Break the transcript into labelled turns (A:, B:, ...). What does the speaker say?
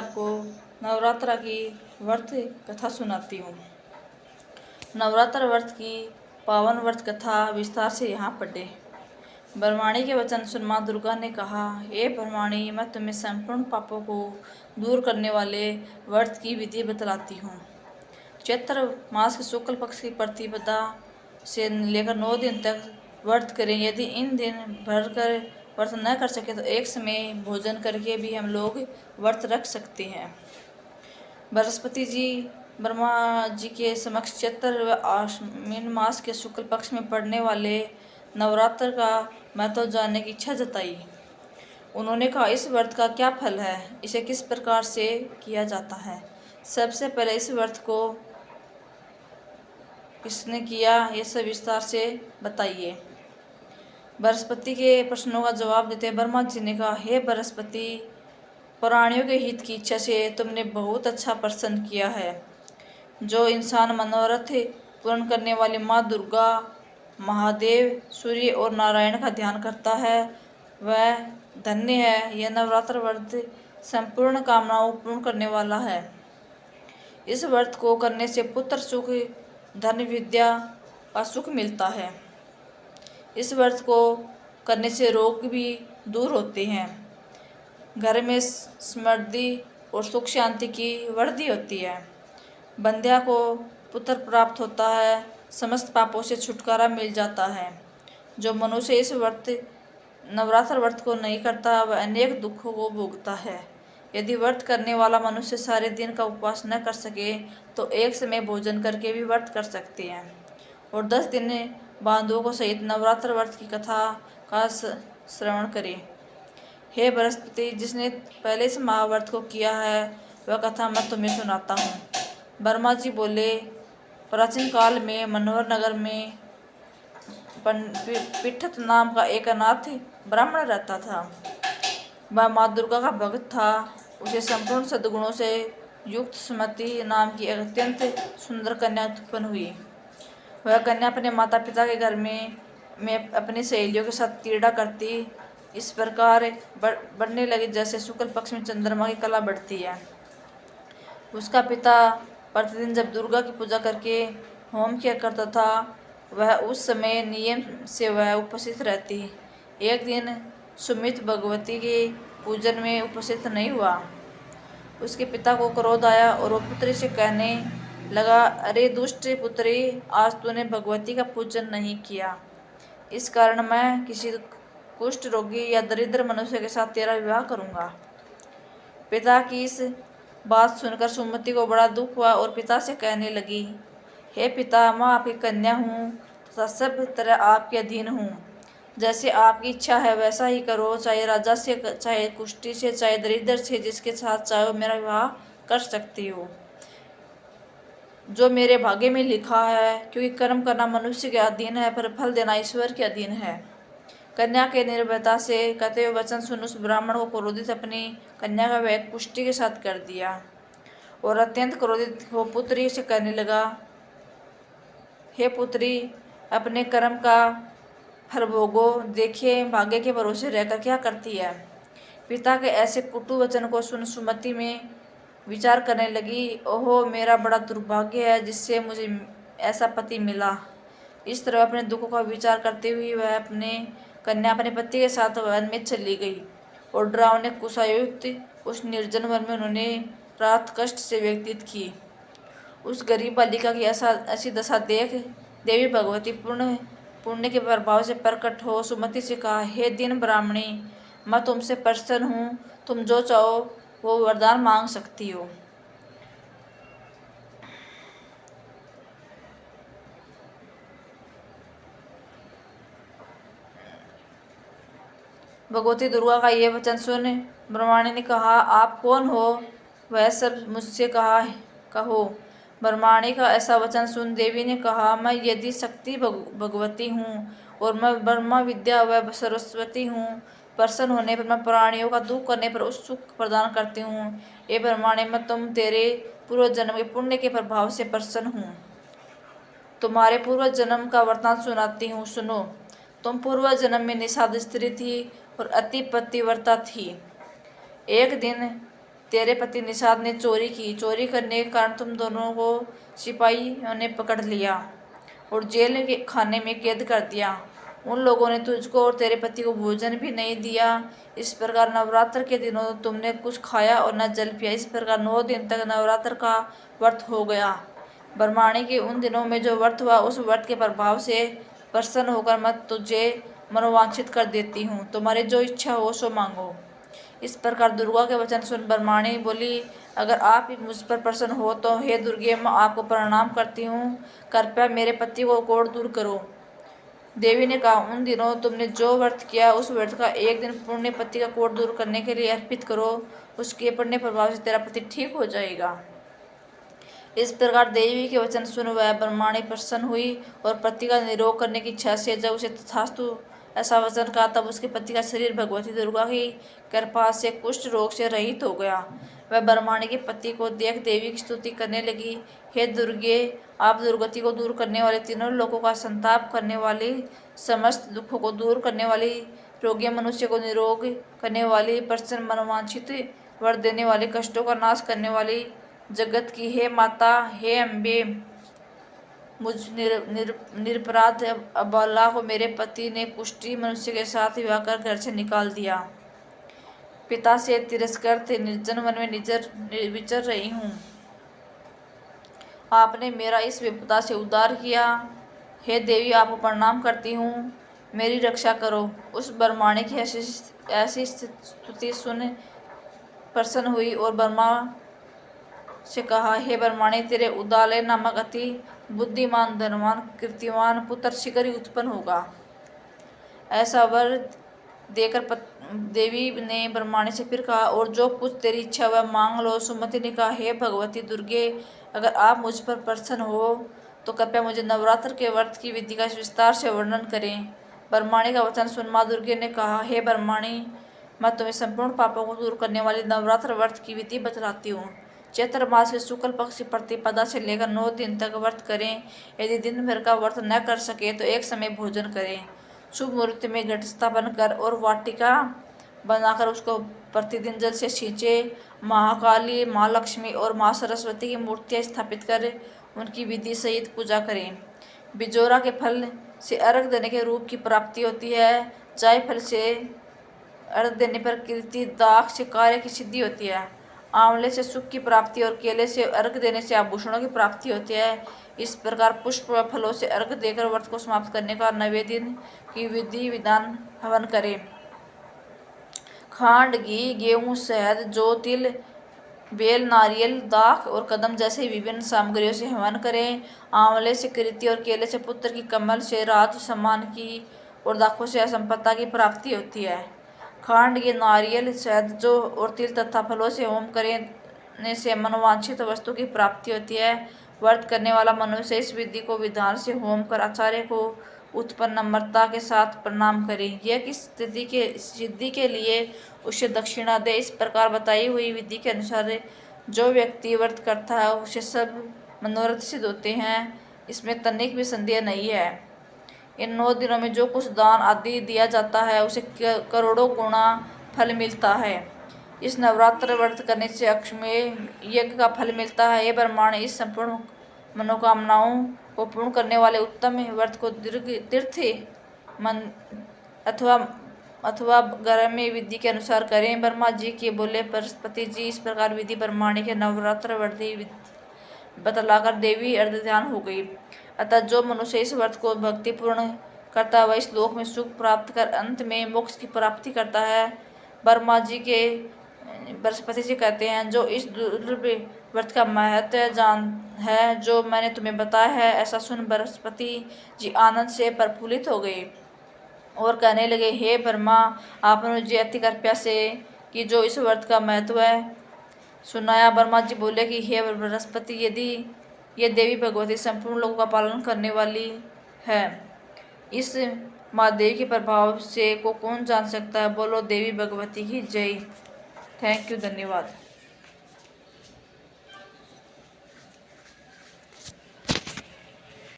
A: आपको नवरात्रा की व्रत कथा सुनाती हूँ। नवरात्र व्रत की पावन व्रत कथा विस्तार से यहाँ पढ़े। ब्रह्माणी के वचन सुन माँ दुर्गा ने कहा, हे ब्रह्माणी, मैं तुम्हें संपूर्ण पापों को दूर करने वाले व्रत की विधि बतलाती हूँ। चैत्र मास के शुक्ल पक्ष की प्रतिपदा से लेकर 9 दिन तक व्रत करें। यदि इन दिन भर कर व्रत न कर सके तो एक समय भोजन करके भी हम लोग व्रत रख सकते हैं। बृहस्पति जी ब्रह्मा जी के समक्ष चैत्र व आश्विन मास के शुक्ल पक्ष में पड़ने वाले नवरात्र का महत्व जानने की इच्छा जताई। उन्होंने कहा, इस व्रत का क्या फल है, इसे किस प्रकार से किया जाता है। सबसे पहले इस व्रत को किसने किया, ये सब विस्तार से बताइए। बृहस्पति के प्रश्नों का जवाब देते ब्रह्मा जी ने कहा, हे बृहस्पति, प्राणियों के हित की इच्छा से तुमने बहुत अच्छा प्रश्न किया है। जो इंसान मनोरथ पूर्ण करने वाली माँ दुर्गा, महादेव, सूर्य और नारायण का ध्यान करता है वह धन्य है। यह नवरात्र व्रत संपूर्ण कामनाओं पूर्ण करने वाला है। इस व्रत को करने से पुत्र सुख, धन, विद्या का सुख मिलता है। इस व्रत को करने से रोग भी दूर होते हैं। घर में समृद्धि और सुख शांति की वृद्धि होती है। बंध्या को पुत्र प्राप्त होता है। समस्त पापों से छुटकारा मिल जाता है। जो मनुष्य इस नवरात्र व्रत को नहीं करता वह अनेक दुखों को भोगता है। यदि व्रत करने वाला मनुष्य सारे दिन का उपवास न कर सके तो एक समय भोजन करके भी व्रत कर सकते हैं। और 10 दिन बांधवों को सहित नवरात्र व्रत की कथा का श्रवण करें। हे बृहस्पति, जिसने पहले इस महाव्रत को किया है वह कथा मैं तुम्हें सुनाता हूँ। ब्रह्मा जी बोले, प्राचीन काल में मनोहर नगर में पिठत नाम का एक अनाथ ब्राह्मण रहता था। वह माँ दुर्गा का भक्त था। उसे संपूर्ण सद्गुणों से युक्त सुमति नाम की एक अत्यंत सुंदर कन्या उत्पन्न हुई। वह कन्या अपने माता पिता के घर में अपनी सहेलियों के साथ क्रीड़ा करती इस प्रकार बढ़ने लगी जैसे शुक्ल पक्ष में चंद्रमा की कला बढ़ती है। उसका पिता प्रतिदिन जब दुर्गा की पूजा करके होम किया करता था वह उस समय नियम से वह उपस्थित रहती। एक दिन सुमित भगवती के पूजन में उपस्थित नहीं हुआ। उसके पिता को क्रोध आया और वो पुत्री से कहने लगा, अरे दुष्ट पुत्री, आज तूने भगवती का पूजन नहीं किया, इस कारण मैं किसी कुष्ठ रोगी या दरिद्र मनुष्य के साथ तेरा विवाह करूंगा। पिता की इस बात सुनकर सुमति को बड़ा दुख हुआ और पिता से कहने लगी, हे पिता, मैं आपकी कन्या हूँ तथा सब तरह आपके अधीन हूँ। जैसे आपकी इच्छा है वैसा ही करो, चाहे राजा से, चाहे कुष्ठी से, चाहे दरिद्र से, जिसके साथ चाहो मेरा विवाह कर सकती हो। जो मेरे भाग्य में लिखा है, क्योंकि कर्म करना मनुष्य के अधीन है पर फल देना ईश्वर के अधीन है। कन्या के निर्भयता से कहते हुए वचन सुन उस ब्राह्मण को क्रोधित अपनी कन्या का विवाह कुष्ठी के साथ कर दिया और अत्यंत क्रोधित हो पुत्री से कहने लगा, हे पुत्री, अपने कर्म का फल भोगो, देखिए भाग्य के भरोसे रहकर क्या करती है। पिता के ऐसे कुटु वचन को सुन सुमति में विचार करने लगी, ओहो, मेरा बड़ा दुर्भाग्य है जिससे मुझे ऐसा पति मिला। इस तरह अपने दुखों का विचार करते हुए वह कन्या अपने पति के साथ वन में चली गई और डरावने कुशायुक्त उस निर्जन वन में उन्होंने रात कष्ट से व्यतीत की। उस गरीब बालिका की ऐसी दशा देख देवी भगवती पुण्य के प्रभाव से प्रकट हो सुमति से कहा, हे दीन ब्राह्मणी, मैं तुमसे प्रसन्न हूँ, तुम जो चाहो वो वरदान मांग सकती हो। भगवती दुर्गा का ये वचन सुन ब्रह्माणी ने कहा, आप कौन हो, वह सब मुझसे कहो। ब्रह्माणी का ऐसा वचन सुन देवी ने कहा, मैं यदि शक्ति भगवती हूँ और मैं ब्रह्मा विद्या व सरस्वती हूँ। प्रसन्न होने पर मैं प्राणियों का दुख करने पर उस सुख प्रदान करती हूँ। ये ब्रह्माणी, मैं तेरे पूर्व जन्म के पुण्य के प्रभाव से प्रसन्न हूँ। तुम्हारे पूर्व जन्म का वृतांत सुनाती हूँ, सुनो। तुम पूर्व जन्म में निषाद स्त्री थी और अति पतिव्रता थी। एक दिन तेरे पति निषाद ने चोरी की। चोरी करने के कारण तुम दोनों को सिपाहियों ने पकड़ लिया और जेल के खाने में कैद कर दिया। उन लोगों ने तुझको और तेरे पति को भोजन भी नहीं दिया। इस प्रकार नवरात्र के दिनों तुमने कुछ खाया और न जल पिया। इस प्रकार 9 दिन तक नवरात्र का व्रत हो गया। ब्रह्माणी के उन दिनों में जो व्रत हुआ, उस व्रत के प्रभाव से प्रसन्न होकर मैं तुझे मनोवांछित कर देती हूँ। तुम्हारी जो इच्छा हो सो मांगो। इस प्रकार दुर्गा के वचन सुन ब्रह्माणी बोली, अगर आप मुझ पर प्रसन्न हो तो हे दुर्गे, मैं आपको प्रणाम करती हूँ। कृपया मेरे पति को कोढ़ दूर करो। देवी ने कहा, उन दिनों तुमने जो व्रत किया, उस व्रत का एक दिन पुण्य पति का कोढ़ दूर करने के लिए अर्पित करो। उसके पुण्य प्रभाव से तेरा पति ठीक हो जाएगा। इस प्रकार देवी के वचन सुन वह ब्रह्माणी प्रसन्न हुई और पति का निरोग करने की इच्छा से जब उसे तथास्तु ऐसा वचन कहा, तब उसके पति का शरीर भगवती दुर्गा की कृपा से कुष्ठ रोग से रहित हो गया। वह ब्रह्माणी के पति को देख देवी की स्तुति करने लगी, हे दुर्गे, आप दुर्गति को दूर करने वाले, तीनों लोगों का संताप करने वाली, समस्त दुखों को दूर करने वाली, रोगी मनुष्य को निरोग करने वाली, प्रसन्न मनोवांछित वर देने वाली, कष्टों का नाश करने वाली, जगत की हे माता, हे अम्बे, मुझ निरपराध अबला को मेरे पति ने कुष्ठी मनुष्य के साथ विवाह कर घर से निकाल दिया। पिता से तिरस्कृत निर्जन वन में विचर रही हूँ। आपने मेरा इस विपदा से उद्धार किया। हे देवी, आपको प्रणाम करती हूँ, मेरी रक्षा करो। उस ब्रह्माणी की ऐसी स्तुति सुन प्रसन्न हुई और ब्रह्मा से कहा, हे ब्रह्माणी, तेरे उदालय नामक अति बुद्धिमान, धनवान, कीर्तिवान पुत्र शीघ्र ही उत्पन्न होगा। ऐसा वर देकर देवी ने ब्रह्माणी से फिर कहा, और जो कुछ तेरी इच्छा वह मांग लो। सुमति ने कहा, हे भगवती दुर्गे, अगर आप मुझ पर प्रसन्न हो तो कृपया मुझे नवरात्र के व्रत की विधि का विस्तार से वर्णन करें। ब्रह्माणी का वचन सुन माँ दुर्गे ने कहा, हे ब्रह्माणी, मैं तुम्हें संपूर्ण पापों को दूर करने वाली नवरात्र व्रत की विधि बतलाती हूँ। चैत्र मास के शुक्ल पक्ष की प्रतिपदा से लेकर 9 दिन तक व्रत करें। यदि दिन भर का व्रत न कर सके तो एक समय भोजन करें। शुभ मुहूर्त में घट स्थापन कर और वाटिका बनाकर उसको प्रतिदिन जल से सींचे। महाकाली, माँ लक्ष्मी और माँ सरस्वती की मूर्तियाँ स्थापित कर उनकी विधि सहित पूजा करें। बिजोरा के फल से अर्घ देने के रूप की प्राप्ति होती है। जाय फल से अर्घ देने पर कीर्ति, दाक्ष से कार्य की सिद्धि होती है। आंवले से सुख की प्राप्ति और केले से अर्घ देने से आभूषणों की प्राप्ति होती है। इस प्रकार पुष्प व फलों से अर्घ देकर व्रत को समाप्त करने का 9वें दिन की विधि विधान हवन करें। खांड, घी, गेहूं, शहद, जौ, तिल, बेल, नारियल, दाख और कदम जैसे विभिन्न सामग्रियों से हवन करें। आंवले से कीर्ति और केले से पुत्र की, कमल से राज सम्मान की और दाखों से असंपत्ता की प्राप्ति होती है। खांड, घी, नारियल, शहद, जौ और तिल तथा फलों से होम करने से मनोवांछित वस्तु की प्राप्ति होती है। व्रत करने वाला मनुष्य इस विधि को विधान से होम कर आचार्य को उत्पन्न नम्रता के साथ प्रणाम करें। यह किस स्थिति के सिद्धि के लिए उसे दक्षिणा दे। इस प्रकार बताई हुई विधि के अनुसार जो व्यक्ति व्रत करता है उसे सब मनोरथ सिद्ध होते हैं। इसमें तनिक भी संदेह नहीं है। इन 9 दिनों में जो कुछ दान आदि दिया जाता है उसे करोड़ों गुना फल मिलता है। इस नवरात्र व्रत करने से अश्वमेध यज्ञ का फल मिलता है। ये ब्रह्मांड इस संपूर्ण मनोकामनाओं को पूर्ण करने वाले उत्तम व्रत को तीर्थ मन अथवा घर में विधि के अनुसार करें। ब्रह्मा जी के बोले बृहस्पति जी, इस प्रकार विधि ब्रह्माणी के नवरात्र व्रत बतलाकर देवी अर्ध ध्यान हो गई। अतः जो मनुष्य इस व्रत को भक्तिपूर्ण करता है वह इस लोक में सुख प्राप्त कर अंत में मोक्ष की प्राप्ति करता है। ब्रह्मा जी के बृहस्पति जी कहते हैं, जो इस दुर्लभ व्रत का महत्व जान है जो मैंने तुम्हें बताया है। ऐसा सुन बृहस्पति जी आनंद से प्रफुल्लित हो गए और कहने लगे, हे ब्रह्मा, आपने मुझे अति कृपया से कि जो इस व्रत का महत्व है सुनाया। ब्रह्मा जी बोले कि हे बृहस्पति, यदि ये देवी भगवती संपूर्ण लोगों का पालन करने वाली है, इस माँ देवी के प्रभाव से को कौन जान सकता है। बोलो देवी भगवती की जय। थैंक यू, धन्यवाद।